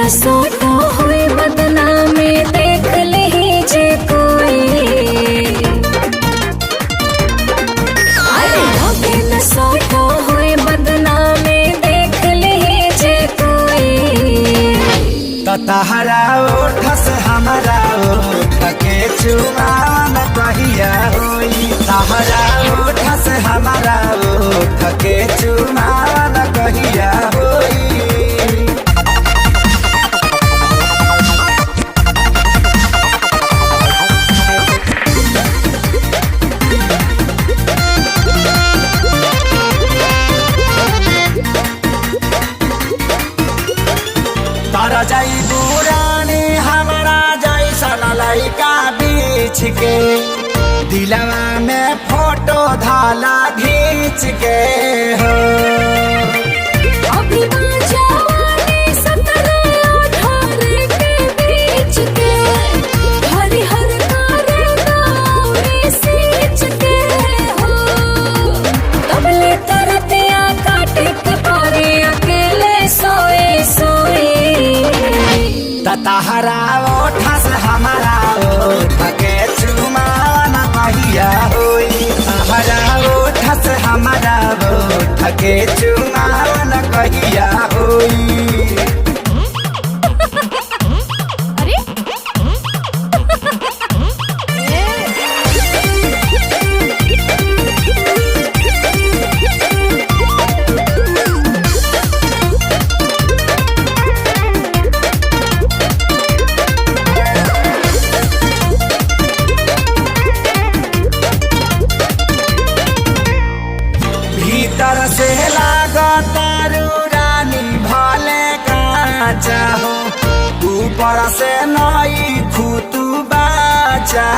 न सोटो हुई बदनामी देख ली जे कोई। अरे लगे न सोटो हुई बदनामी देख ली जे कोई। तहरा ओठ से हमारा ओठ के चुमान कहिया होई। तहरा ओठ से हमारा ओठ के चुमान कहिया होई। तारा जाई बुरानी हमारा जैसन लइका बीच के दिलवा में फोटो धाला घींच के हो। अभी जवानी 17-18 के बीच के हरी हर कारे दौड़ी सींच के हो। तबले तरतिया काटे के पारे अकेले सोए सोए। तहरा ओठ से हमारा ओठ के चुमान कहिया होई। तहरा ओठ से हमारा ओठ के चुमान कहिया होई। भीतर से लागतारू रानी भले काचा हो। ऊपर से नई खुतू बाचा